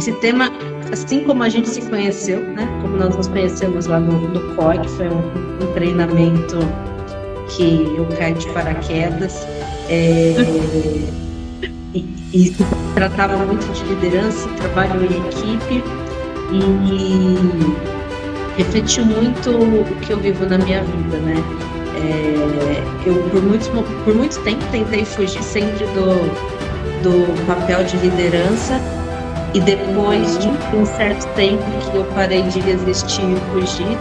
esse tema, assim como a gente se conheceu, né? Como nós nos conhecemos lá no COI, que foi um treinamento que eu caí de paraquedas, e se tratava muito de liderança, trabalho em equipe, e refletiu muito o que eu vivo na minha vida, né? Eu, por muito tempo, tentei fugir sempre do papel de liderança, e depois de um certo tempo que eu parei de resistir e fugir,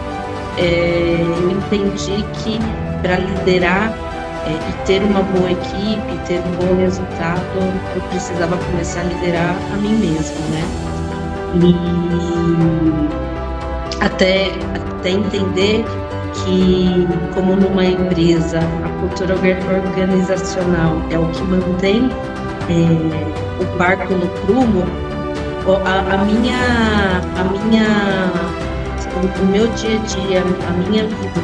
eu entendi que para liderar e ter uma boa equipe, ter um bom resultado, eu precisava começar a liderar a mim mesma, né? E até entender que, como numa empresa, a cultura organizacional é o que mantém o barco no prumo, o meu dia a dia, a minha vida,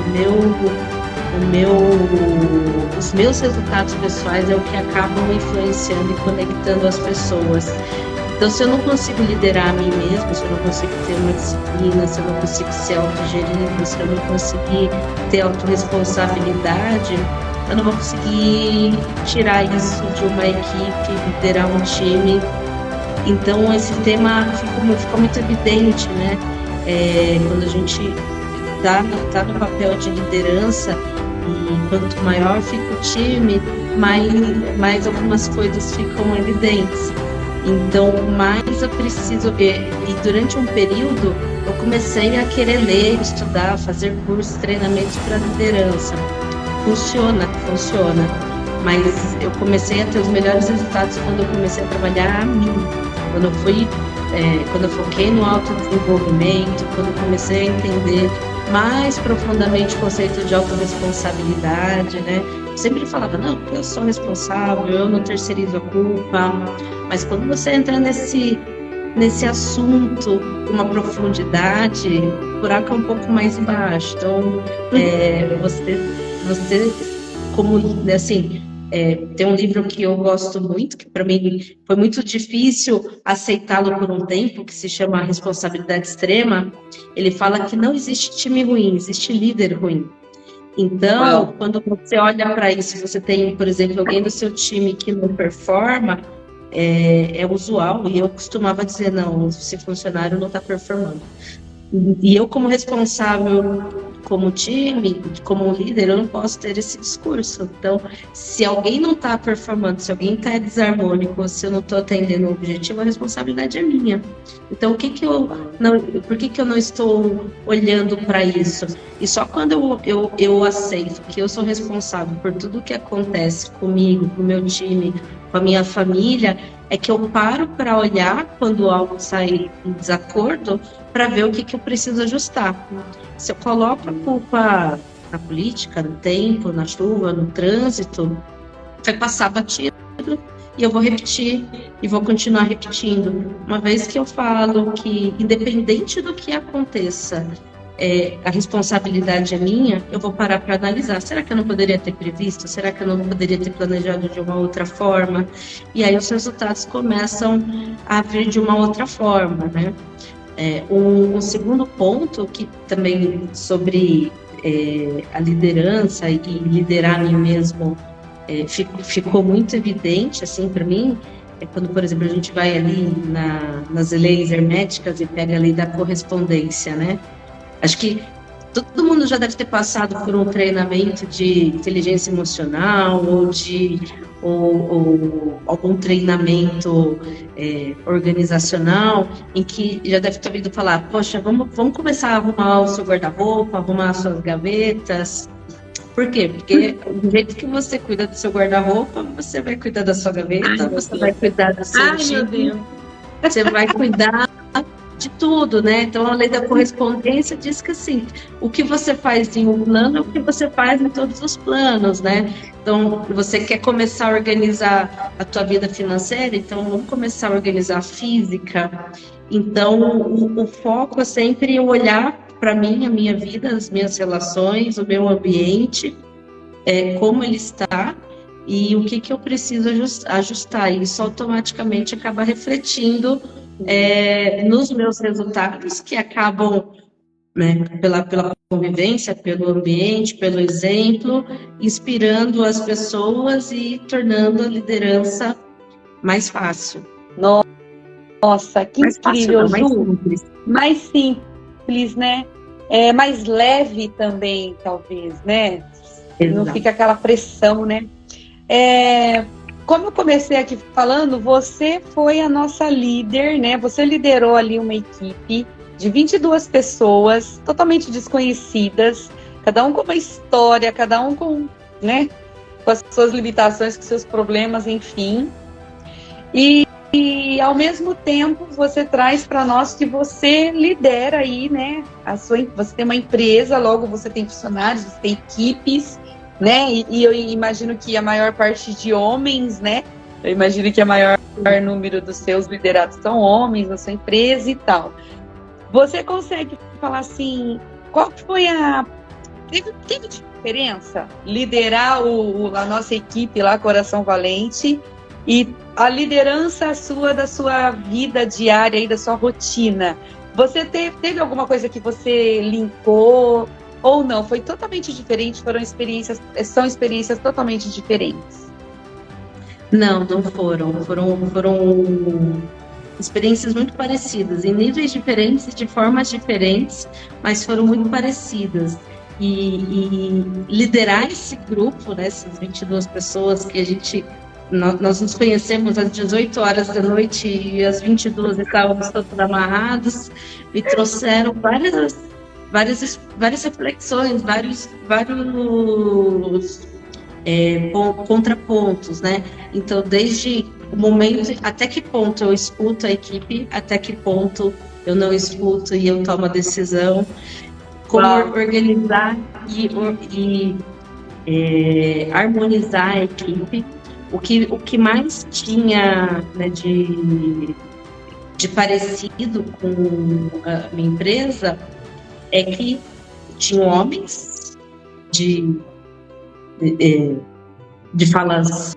os meus resultados pessoais é o que acabam influenciando e conectando as pessoas. Então, se eu não consigo liderar a mim mesma, se eu não consigo ter uma disciplina, se eu não consigo ser autogerido, se eu não conseguir ter autorresponsabilidade, eu não vou conseguir tirar isso de uma equipe, liderar um time. Então, esse tema ficou muito evidente, né? Quando a gente está no papel de liderança, e quanto maior fica o time, mais algumas coisas ficam evidentes. Então, mais eu preciso ver. E durante um período, eu comecei a querer ler, estudar, fazer cursos, treinamentos para liderança. Funciona. Mas eu comecei a ter os melhores resultados quando eu comecei a trabalhar a mim. Quando eu foquei no autodesenvolvimento, quando eu comecei a entender mais profundamente o conceito de autorresponsabilidade, né? Eu sempre falava, não, eu sou responsável, eu não terceirizo a culpa. Mas quando você entra nesse assunto com uma profundidade, o buraco é um pouco mais embaixo. Então, você como, assim, tem um livro que eu gosto muito, que para mim foi muito difícil aceitá-lo por um tempo, que se chama Responsabilidade Extrema. Ele fala que não existe time ruim, existe líder ruim. Então, quando você olha para isso, você tem, por exemplo, alguém do seu time que não performa, é usual, e eu costumava dizer, não, esse funcionário não está performando. E eu, como responsável, como time, como líder, eu não posso ter esse discurso. Então, se alguém não está performando, se alguém está desarmônico, se eu não estou atendendo o objetivo, a responsabilidade é minha. Então, por que eu não estou olhando para isso? E só quando eu aceito que eu sou responsável por tudo que acontece comigo, com o meu time, com a minha família, é que eu paro para olhar quando algo sai em desacordo, para ver o que eu preciso ajustar. Se eu coloco a culpa na política, no tempo, na chuva, no trânsito, vai passar batido e eu vou repetir e vou continuar repetindo. Uma vez que eu falo que, independente do que aconteça, a responsabilidade é minha, eu vou parar para analisar. Será que eu não poderia ter previsto? Será que eu não poderia ter planejado de uma outra forma? E aí os resultados começam a vir de uma outra forma, né? Um segundo ponto, que também sobre a liderança e liderar a mim mesmo ficou muito evidente, assim, para mim, quando, por exemplo, a gente vai ali nas leis herméticas e pega a lei da correspondência, né? Acho que todo mundo já deve ter passado por um treinamento de inteligência emocional ou algum treinamento organizacional em que já deve ter ouvido falar, poxa, vamos começar a arrumar o seu guarda-roupa, arrumar as suas gavetas. Por quê? Porque do jeito que você cuida do seu guarda-roupa, você vai cuidar da sua gaveta, você vai cuidar do seu time, você vai cuidar de tudo, né? Então, a lei da correspondência diz que, assim, o que você faz em um plano é o que você faz em todos os planos, né? Então, você quer começar a organizar a tua vida financeira, então vamos começar a organizar a física. Então, o foco é sempre olhar para mim, a minha vida, as minhas relações, o meu ambiente, como ele está e o que eu preciso ajustar. E isso automaticamente acaba refletindo nos meus resultados, que acabam, né, pela convivência, pelo ambiente, pelo exemplo, inspirando as pessoas e tornando a liderança mais fácil. Nossa, que mais incrível, fácil, não, mais Ju. simples. Mais simples, né? Mais leve também, talvez, né? Não Exato. fica aquela pressão, né? Como eu comecei aqui falando, você foi a nossa líder, né? Você liderou ali uma equipe de 22 pessoas, totalmente desconhecidas, cada um com uma história, cada um com, né, com as suas limitações, com seus problemas, enfim. E ao mesmo tempo você traz para nós que você lidera aí, né? Você tem uma empresa, logo você tem funcionários, você tem equipes, né? E eu imagino que a maior parte de homens, né? Eu imagino que a maior número dos seus liderados são homens na sua empresa e tal. Você consegue falar assim, qual foi teve diferença liderar a nossa equipe lá, Coração Valente, e a liderança da sua vida diária e da sua rotina? Você teve alguma coisa que você linkou ou não? Foi totalmente diferente? São experiências totalmente diferentes? Não foram. Foram experiências muito parecidas, em níveis diferentes, de formas diferentes, mas foram muito parecidas. E liderar esse grupo, né, essas 22 pessoas que nós nos conhecemos às 18 horas da noite e às 22 estávamos todos amarrados, me trouxeram várias reflexões, vários contrapontos, né? Então, desde o momento, até que ponto eu escuto a equipe, até que ponto eu não escuto e eu tomo a decisão, como organizar e harmonizar a equipe. O que mais tinha, né, de parecido com a minha empresa é que tinham homens de falas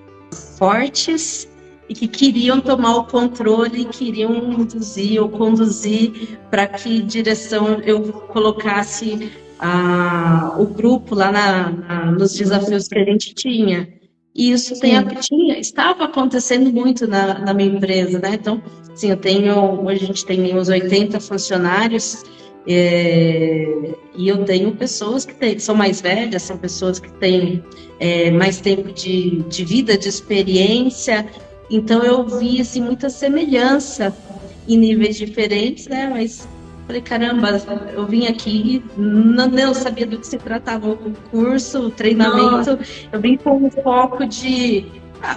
fortes e que queriam tomar o controle, queriam induzir ou conduzir para que direção eu colocasse o grupo lá nos desafios que a gente tinha. E isso estava acontecendo muito na minha empresa, né? Então, assim, hoje a gente tem uns 80 funcionários, e eu tenho pessoas que são mais velhas, são pessoas que têm mais tempo de vida, de experiência. Então eu vi assim, muita semelhança em níveis diferentes, né? Mas falei, caramba, eu vim aqui, não sabia do que se tratava o curso, o treinamento. Eu vim com um foco de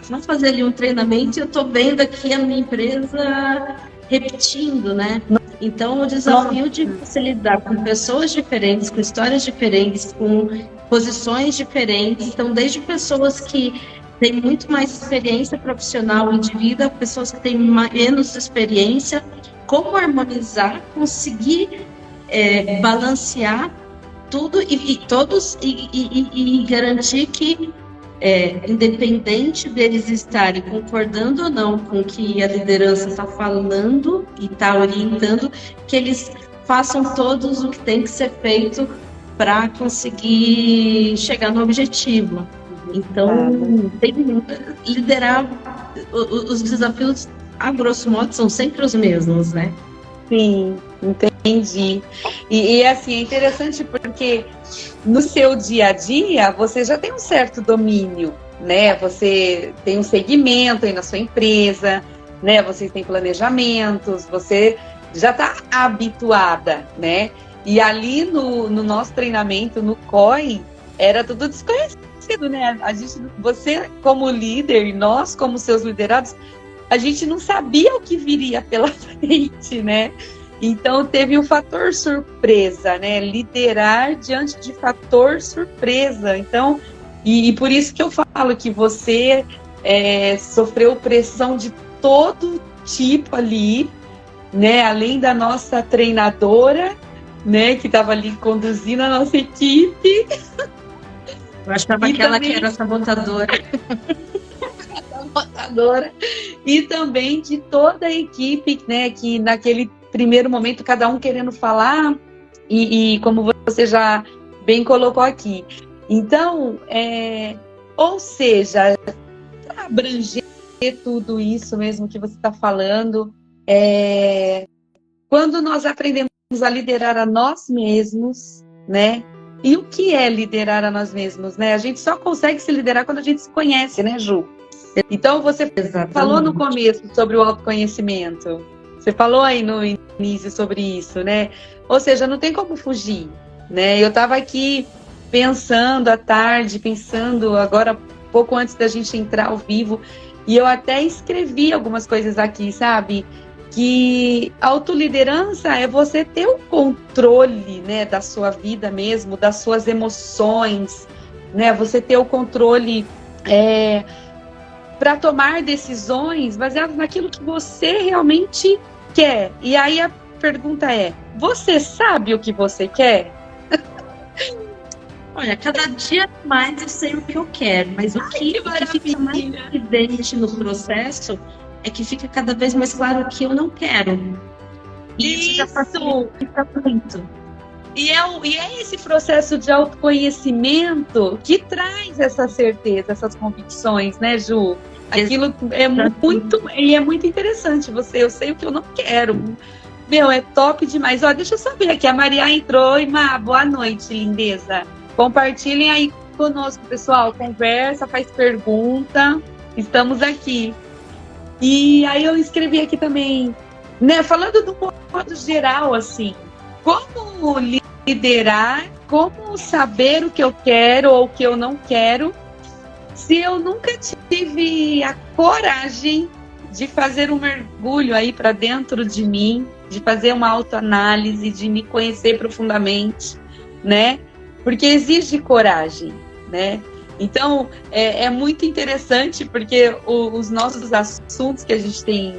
vamos fazer ali um treinamento e eu estou vendo aqui a minha empresa repetindo, né? Então, o desafio de você lidar com pessoas diferentes, com histórias diferentes, com posições diferentes. Então, desde pessoas que têm muito mais experiência profissional e de vida, pessoas que têm menos experiência, como harmonizar, conseguir balancear tudo e todos e garantir que independente deles estarem concordando ou não com o que a liderança está falando e está orientando, que eles façam todos o que tem que ser feito para conseguir chegar no objetivo. Então, liderar os desafios, a grosso modo, são sempre os mesmos, né? Sim, entendi. E assim, é interessante porque no seu dia a dia você já tem um certo domínio, né? Você tem um segmento aí na sua empresa, né? Vocês têm planejamentos, você já está habituada, né? E ali no nosso treinamento, no COI, era tudo desconhecido, né? Você como líder e nós como seus liderados, a gente não sabia o que viria pela frente, né? Então teve o fator surpresa, né? Liderar diante de fator surpresa. Então, e por isso que eu falo que você sofreu pressão de todo tipo ali, né? Além da nossa treinadora, né? Que estava ali conduzindo a nossa equipe. Eu achava aquela que era sabotadora. montadora, e também de toda a equipe, né, que naquele primeiro momento, cada um querendo falar, e como você já bem colocou aqui. Então, ou seja, para abranger tudo isso mesmo que você está falando, quando nós aprendemos a liderar a nós mesmos, né? E o que é liderar a nós mesmos, né? A gente só consegue se liderar quando a gente se conhece, né, Ju? Então, você falou no começo sobre o autoconhecimento. Você falou aí no início sobre isso, né? Ou seja, não tem como fugir, né? Eu estava aqui pensando à tarde, pensando agora, pouco antes da gente entrar ao vivo, e eu até escrevi algumas coisas aqui, sabe? Que autoliderança é você ter o controle, né, da sua vida mesmo, das suas emoções, né? Você ter o controle para tomar decisões baseadas naquilo que você realmente quer. E aí a pergunta é: você sabe o que você quer? Olha, cada dia mais eu sei o que eu quero, mas o que fica mais evidente no processo é que fica cada vez mais claro o que eu não quero. E isso já facilita muito. E é esse processo de autoconhecimento que traz essa certeza, essas convicções, né, Ju? Aquilo é muito interessante. Eu sei o que eu não quero. Meu, é top demais. Ó, deixa eu saber aqui, a Maria entrou. E boa noite, lindeza. Compartilhem aí conosco, pessoal. Conversa, faz pergunta. Estamos aqui. E aí eu escrevi aqui também, né? Falando do modo geral, assim, como liderar, como saber o que eu quero ou o que eu não quero, se eu nunca tive a coragem de fazer um mergulho aí para dentro de mim, de fazer uma autoanálise, de me conhecer profundamente, né? Porque exige coragem, né? Então, é muito interessante, porque os nossos assuntos que a gente tem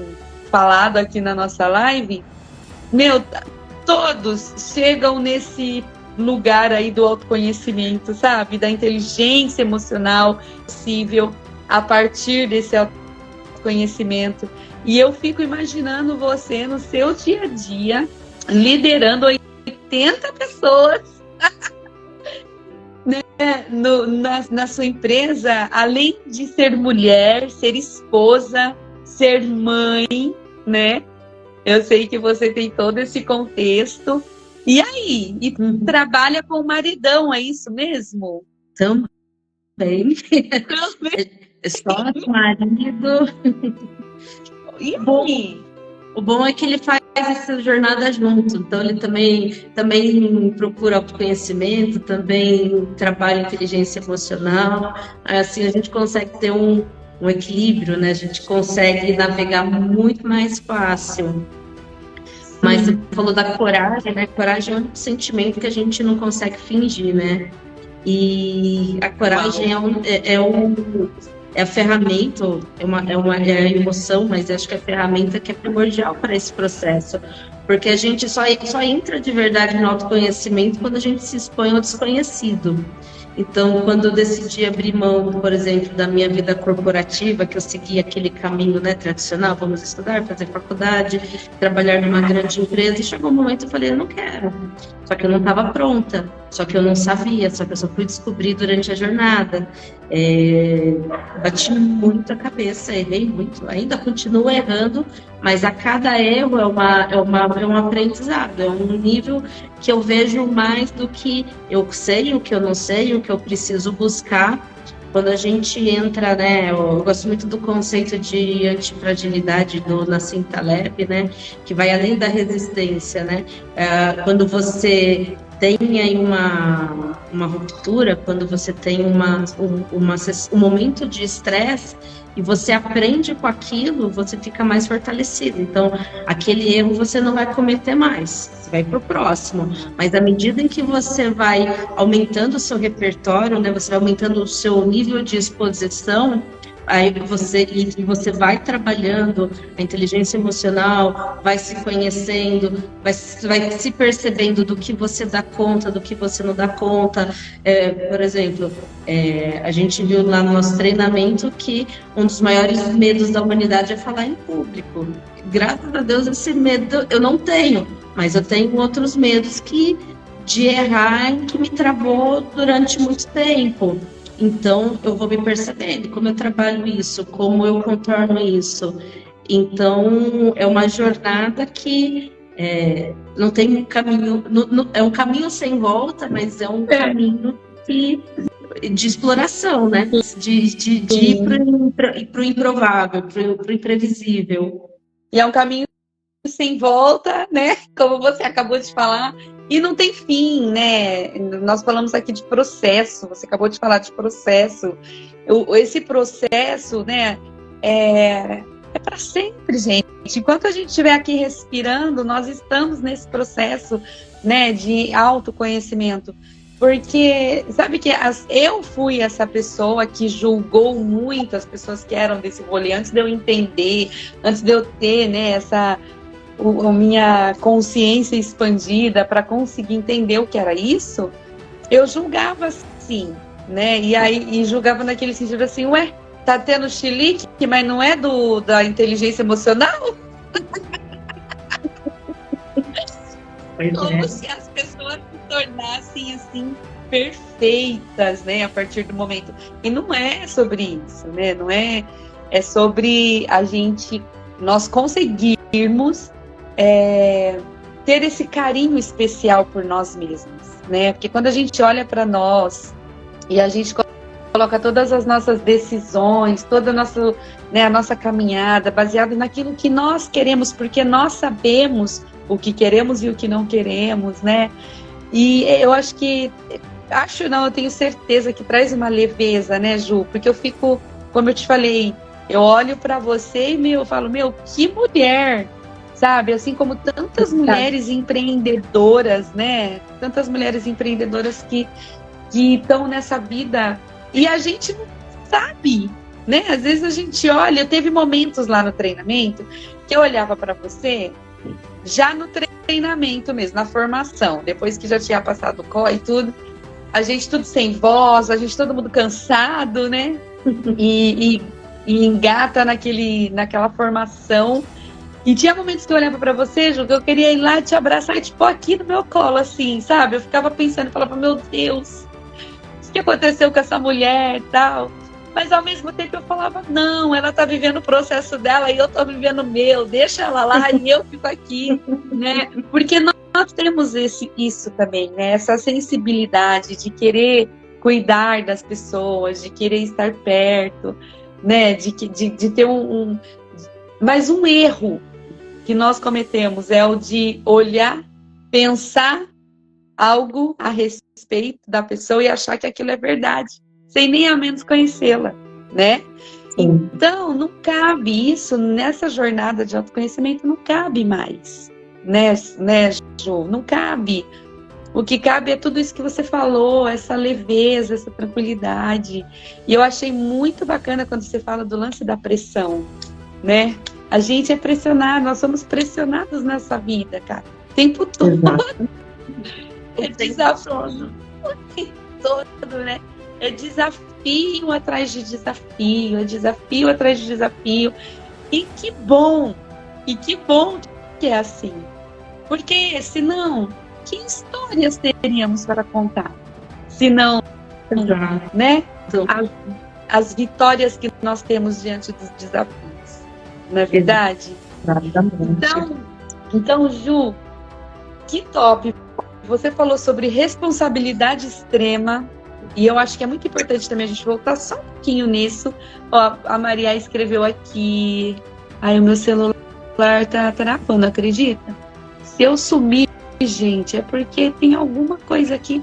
falado aqui na nossa live, todos chegam nesse lugar aí do autoconhecimento, sabe? Da inteligência emocional possível a partir desse autoconhecimento. E eu fico imaginando você no seu dia a dia, liderando 80 pessoas, né? Na sua empresa, além de ser mulher, ser esposa, ser mãe, né? Eu sei que você tem todo esse contexto. E aí? E trabalha com o maridão, é isso mesmo? Também. Só marido. E aí? O bom é que ele faz essa jornada junto, então ele também procura autoconhecimento, também trabalha inteligência emocional, assim a gente consegue ter um equilíbrio, né? A gente consegue navegar muito mais fácil. Mas você falou da coragem, né? Coragem é um sentimento que a gente não consegue fingir, né? E a coragem é a ferramenta, é a emoção, mas acho que é a ferramenta que é primordial para esse processo. Porque a gente só entra de verdade no autoconhecimento quando a gente se expõe ao desconhecido. Então, quando eu decidi abrir mão, por exemplo, da minha vida corporativa, que eu segui aquele caminho, né, tradicional, vamos estudar, fazer faculdade, trabalhar numa grande empresa, e chegou um momento que eu falei, eu não quero. Só que eu não estava pronta, só que eu não sabia, só que eu só fui descobrir durante a jornada. Bati muito a cabeça, errei muito, ainda continuo errando, mas a cada erro é um aprendizado, é um nível que eu vejo mais do que eu sei, o que eu não sei, o que eu preciso buscar. Quando a gente entra, né, eu gosto muito do conceito de antifragilidade do Nassim Taleb, né, que vai além da resistência, né, quando você tem aí uma ruptura, quando você tem um momento de estresse e você aprende com aquilo, você fica mais fortalecido. Então, aquele erro você não vai cometer mais, você vai para o próximo. Mas à medida em que você vai aumentando o seu repertório, né, você vai aumentando o seu nível de exposição, Aí você vai trabalhando a inteligência emocional, vai se conhecendo, vai se percebendo do que você dá conta, do que você não dá conta. Por exemplo, a gente viu lá no nosso treinamento que um dos maiores medos da humanidade é falar em público. Graças a Deus esse medo eu não tenho, mas eu tenho outros medos de errar que me travou durante muito tempo. Então, eu vou me percebendo como eu trabalho isso, como eu contorno isso. Então, é uma jornada que não tem um caminho, é um caminho sem volta, mas é um caminho de exploração, né? De ir para o improvável, para o imprevisível. E é um caminho sem volta, né? Como você acabou de falar. E não tem fim, né? Nós falamos aqui de processo, você acabou de falar de processo. Esse processo, né, é para sempre, gente. Enquanto a gente estiver aqui respirando, nós estamos nesse processo, né, de autoconhecimento. Porque, sabe que eu fui essa pessoa que julgou muito as pessoas que eram desse rolê, antes de eu entender, antes de eu ter, né, a minha consciência expandida para conseguir entender o que era isso, eu julgava assim, né? E julgava naquele sentido assim, ué, tá tendo chilique, mas não é da inteligência emocional? Como se as pessoas se tornassem assim perfeitas, né, a partir do momento. E não é sobre isso, né? Não é sobre nós conseguirmos ter esse carinho especial por nós mesmos, né? Porque quando a gente olha para nós e a gente coloca todas as nossas decisões, toda a nossa caminhada baseada naquilo que nós queremos, porque nós sabemos o que queremos e o que não queremos, né? E eu eu tenho certeza que traz uma leveza, né, Ju? Porque eu fico, como eu te falei, eu olho para você e eu falo, que mulher! Sabe, assim como tantas mulheres empreendedoras, né? Tantas mulheres empreendedoras que estão nessa vida e a gente não sabe, né? Às vezes a gente olha, teve momentos lá no treinamento que eu olhava para você, já no treinamento mesmo, na formação, depois que já tinha passado o COI e tudo, a gente tudo sem voz, todo mundo cansado, né? E engata naquela formação. E tinha momentos que eu olhava pra você, Ju, que eu queria ir lá te abraçar e te pôr aqui no meu colo, assim, sabe? Eu ficava pensando, falava, meu Deus, o que aconteceu com essa mulher e tal? Mas ao mesmo tempo eu falava, não, ela tá vivendo o processo dela e eu tô vivendo o meu, deixa ela lá e eu fico aqui, né? Porque nós temos isso também, né? Essa sensibilidade de querer cuidar das pessoas, de querer estar perto, né? De ter mas um erro que nós cometemos é o de olhar, pensar algo a respeito da pessoa e achar que aquilo é verdade, sem nem ao menos conhecê-la, né? Sim. Então, não cabe isso nessa jornada de autoconhecimento, não cabe mais, né, Ju? Não cabe. O que cabe é tudo isso que você falou, essa leveza, essa tranquilidade. E eu achei muito bacana quando você fala do lance da pressão, né? A gente é pressionado, nós somos pressionados nessa vida, cara. O tempo todo. É desafio. O tempo todo, né? É desafio atrás de desafio, é desafio atrás de desafio. E que bom que é assim. Porque senão, que histórias teríamos para contar? Senão, né? As vitórias que nós temos diante dos desafios. Não é verdade? Então, Ju, que top! Você falou sobre responsabilidade extrema, e eu acho que é muito importante também a gente voltar só um pouquinho nisso. Ó, a Maria escreveu aqui. Ai, o meu celular tá travando, acredita? Se eu sumir, gente, é porque tem alguma coisa aqui.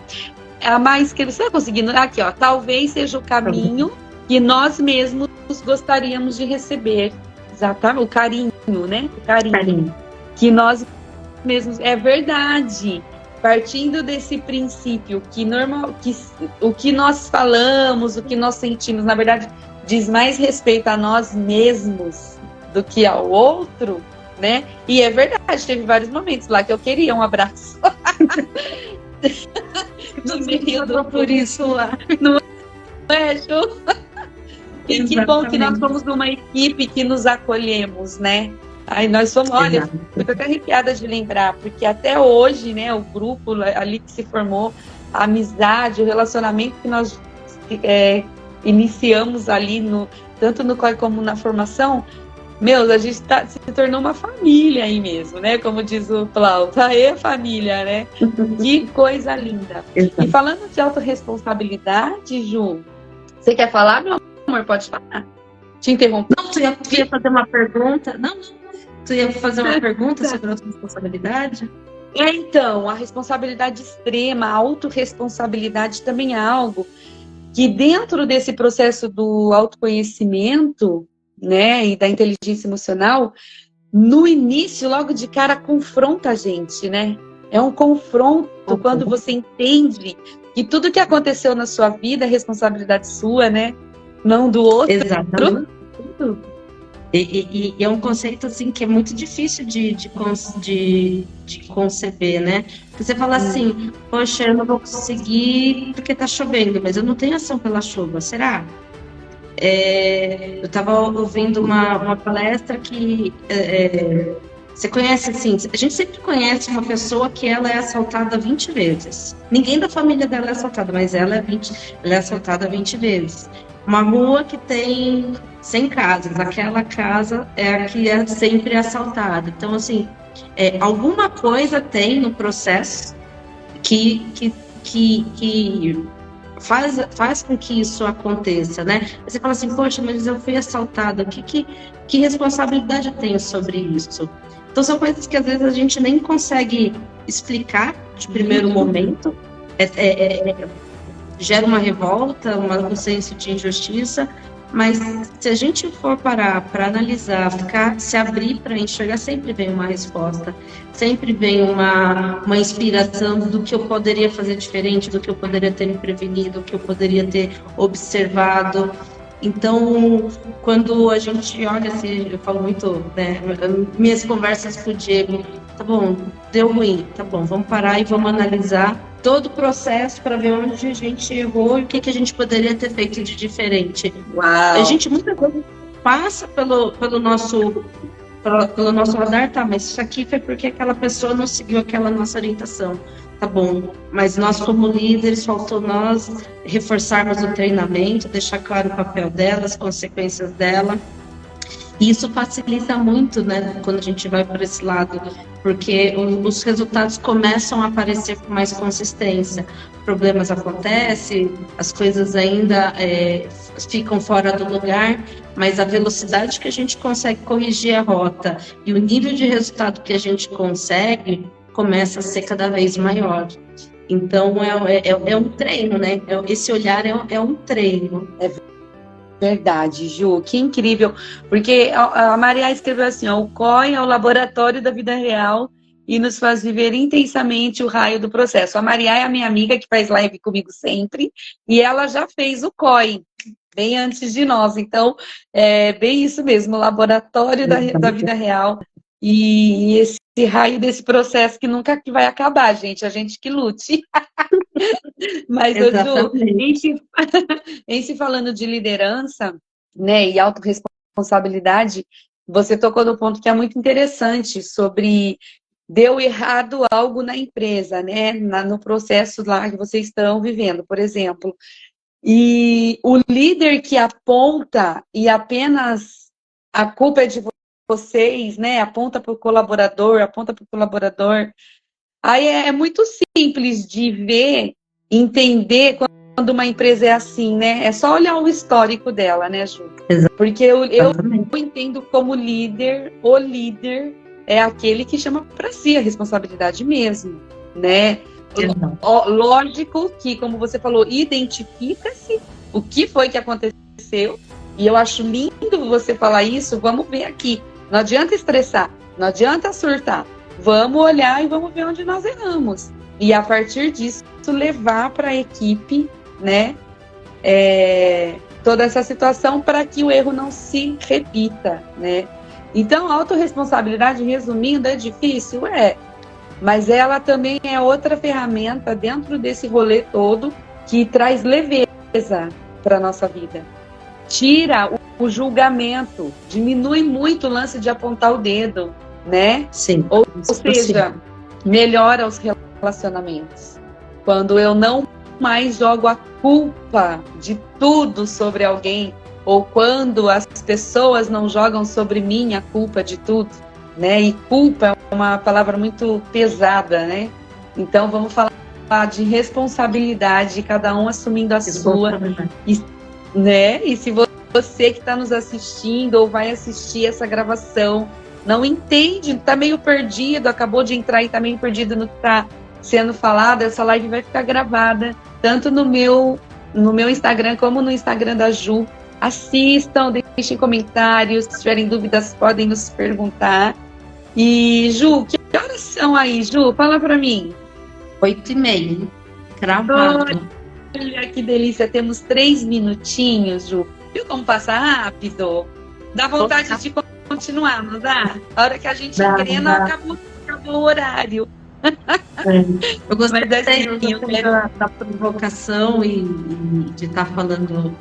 A Maia escreveu, você está conseguindo? Aqui, ó, talvez seja o caminho que nós mesmos gostaríamos de receber. Exatamente, o carinho, né? O carinho. Que nós mesmos. É verdade. Partindo desse princípio que o que nós falamos, o que nós sentimos, na verdade, diz mais respeito a nós mesmos do que ao outro, né? E é verdade, teve vários momentos lá que eu queria um abraço. No meio por isso lá. Não é, Ju? E que bom que nós somos uma equipe que nos acolhemos, né? Aí nós somos, olha, fico até arrepiada de lembrar, porque até hoje, né, o grupo ali que se formou, a amizade, o relacionamento que nós iniciamos ali, tanto no COI como na formação, a gente se tornou uma família aí mesmo, né? Como diz o Plauto, aê família, né? Que coisa linda. E falando de autorresponsabilidade, Ju, você quer falar, meu amor? Pode falar. Te interrompi. Não, tu ia fazer uma pergunta? Não. Tu ia fazer uma pergunta sobre a autorresponsabilidade? Então, a responsabilidade extrema, a autorresponsabilidade também é algo que dentro desse processo do autoconhecimento, né, e da inteligência emocional, no início, logo de cara, confronta a gente, né? É um confronto quando você entende que tudo que aconteceu na sua vida é responsabilidade sua, né? Não do outro. Exatamente. E é um conceito assim que é muito difícil de conceber, né? Porque você fala assim, poxa, eu não vou conseguir porque tá chovendo, mas eu não tenho ação pela chuva, será? Eu estava ouvindo uma palestra que você conhece assim, a gente sempre conhece uma pessoa que ela é assaltada 20 vezes. Ninguém da família dela é assaltada, mas ela é assaltada 20 vezes. Uma rua que tem 100 casas, aquela casa é a que é sempre assaltada. Então, assim, alguma coisa tem no processo que faz com que isso aconteça, né? Você fala assim, poxa, mas eu fui assaltada, que responsabilidade eu tenho sobre isso? Então, são coisas que às vezes a gente nem consegue explicar de primeiro momento. Gera uma revolta, um senso de injustiça, mas se a gente for parar para analisar, se abrir para enxergar, sempre vem uma resposta, sempre vem uma inspiração do que eu poderia fazer diferente, do que eu poderia ter me prevenido, do que eu poderia ter observado. Então, quando a gente olha assim, eu falo muito, né, minhas conversas com o Diego, tá bom, deu ruim, tá bom, vamos parar e vamos analisar todo o processo para ver onde a gente errou e o que a gente poderia ter feito de diferente. Uau. A gente muitas vezes passa pelo nosso radar, tá, mas isso aqui foi porque aquela pessoa não seguiu aquela nossa orientação. Tá bom, mas nós como líderes, faltou nós reforçarmos o treinamento, deixar claro o papel dela, as consequências dela. E isso facilita muito, né, quando a gente vai para esse lado, porque os resultados começam a aparecer com mais consistência. Problemas acontecem, as coisas ainda ficam fora do lugar, mas a velocidade que a gente consegue corrigir a rota e o nível de resultado que a gente consegue começa a ser cada vez maior. Então, é um treino, né? Esse olhar é um treino. É verdade, Ju, que incrível. Porque a Maria escreveu assim, o COI é o laboratório da vida real e nos faz viver intensamente o raio do processo. A Maria é a minha amiga que faz live comigo sempre e ela já fez o COI bem antes de nós. Então, é bem isso mesmo, o laboratório da vida real. E esse raio desse processo que nunca vai acabar, gente. A gente que lute. Mas, Ju, em se falando de liderança, né, e autorresponsabilidade, você tocou no ponto que é muito interessante sobre deu errado algo na empresa, né, no processo lá que vocês estão vivendo, por exemplo. E o líder que aponta e apenas a culpa é de vocês, né? Aponta para o colaborador. Aí é muito simples de ver, entender quando uma empresa é assim, né? É só olhar o histórico dela, né, Ju? Porque eu entendo como líder, o líder é aquele que chama para si a responsabilidade mesmo, né? Lógico que, como você falou, identifica-se o que foi que aconteceu. E eu acho lindo você falar isso. Vamos ver aqui. Não adianta estressar, não adianta surtar. Vamos olhar e vamos ver onde nós erramos. E a partir disso, levar para a equipe, né? toda essa situação para que o erro não se repita, né? Então, a autorresponsabilidade, resumindo, é difícil? É. Mas ela também é outra ferramenta dentro desse rolê todo que traz leveza para a nossa vida. Tira o julgamento, diminui muito o lance de apontar o dedo, né? Sim. Ou seja, melhora os relacionamentos. Quando eu não mais jogo a culpa de tudo sobre alguém, ou quando as pessoas não jogam sobre mim a culpa de tudo, né? E culpa é uma palavra muito pesada, né? Então vamos falar de responsabilidade, cada um assumindo a sua, né? E se você que está nos assistindo ou vai assistir essa gravação não entende, está meio perdido, acabou de entrar e está meio perdido no que está sendo falado, essa live vai ficar gravada tanto no meu Instagram como no Instagram da Ju. Assistam, deixem comentários, se tiverem dúvidas podem nos perguntar. E Ju, que horas são aí, Ju? Fala para mim. 8h30, cravado. Olha que delícia, temos 3 minutinhos, Ju. Viu como passa rápido? Dá vontade de continuar, não dá? A hora que a gente treina, acabou o horário. Eu gostei da provocação e de estar falando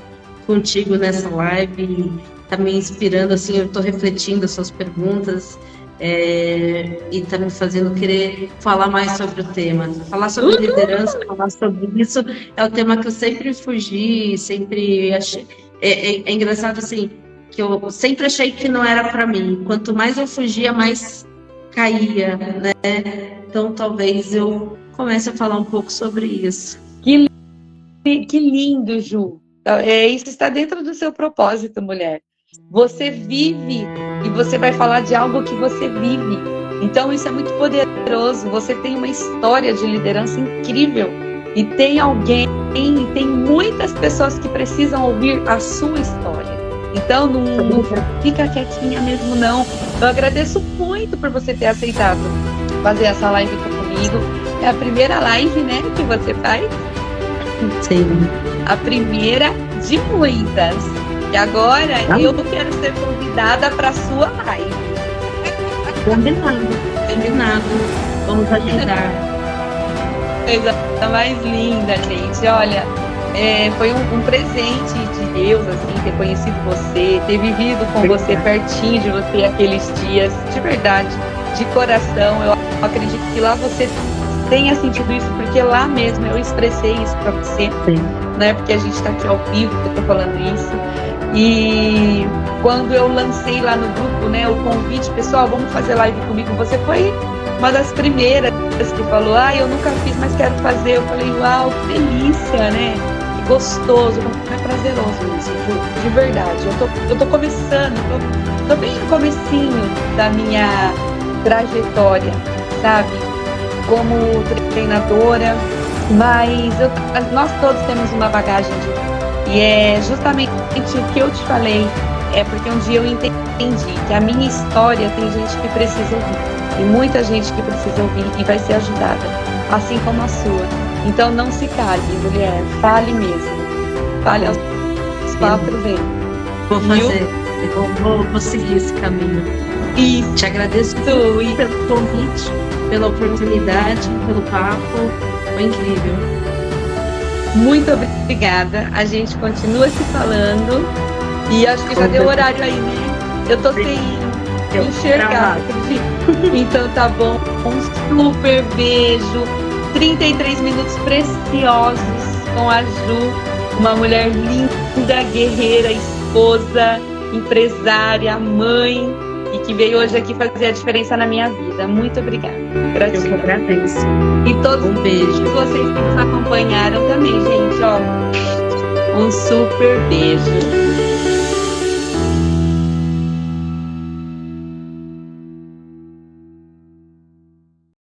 contigo nessa live, tá me inspirando, assim, eu estou refletindo as suas perguntas e está me fazendo querer falar mais sobre o tema. Falar sobre liderança, falar sobre isso, é o tema que eu sempre fugi, sempre achei. É engraçado, assim, que eu sempre achei que não era para mim. Quanto mais eu fugia, mais caía, né? Então, talvez eu comece a falar um pouco sobre isso. Que lindo, Ju. Isso está dentro do seu propósito, mulher. Você vive e você vai falar de algo que você vive. Então, isso é muito poderoso. Você tem uma história de liderança incrível. E tem alguém, e tem muitas pessoas que precisam ouvir a sua história. Então, não fica quietinha mesmo, não. Eu agradeço muito por você ter aceitado fazer essa live comigo. É a primeira live, né, que você faz? Sim. A primeira de muitas. E agora eu quero ser convidada para a sua live. Combinado. Vamos agendar. Coisa mais linda, gente. Olha, foi um presente de Deus, assim, ter conhecido você, ter vivido com você, pertinho de você aqueles dias, de verdade, de coração. Eu acredito que lá você tenha sentido isso, porque lá mesmo eu expressei isso para você. Sim. Né? Porque a gente está aqui ao vivo, que eu tô falando isso. E quando eu lancei lá no grupo, né, o convite, pessoal, vamos fazer live comigo, você foi uma das primeiras que falou, eu nunca fiz, mas quero fazer. Eu falei, uau, que delícia, né? Que gostoso, como é prazeroso isso, de verdade. Eu tô começando, tô bem no comecinho da minha trajetória, sabe? Como treinadora, mas nós todos temos uma bagagem de vida. E é justamente o que eu te falei, é porque um dia eu entendi que a minha história tem gente que precisa ouvir, e muita gente que precisa ouvir e vai ser ajudada, assim como a sua. Então não se cale, mulher, fale mesmo, fale aos 4 ventos. Vou fazer, eu vou seguir esse caminho. E te agradeço pelo convite, pela oportunidade, pelo papo, foi incrível. Muito obrigada. A gente continua se falando. E acho que já deu horário aí, né? Eu tô sem enxergar, acredito. Então tá bom. Um super beijo. 33 minutos preciosos com a Ju. Uma mulher linda, guerreira, esposa, empresária, mãe. E que veio hoje aqui fazer a diferença na minha vida. Muito obrigada. Gratidão. Eu que agradeço. E todos um beijo. Vocês que nos acompanharam também, gente, ó. Um super beijo.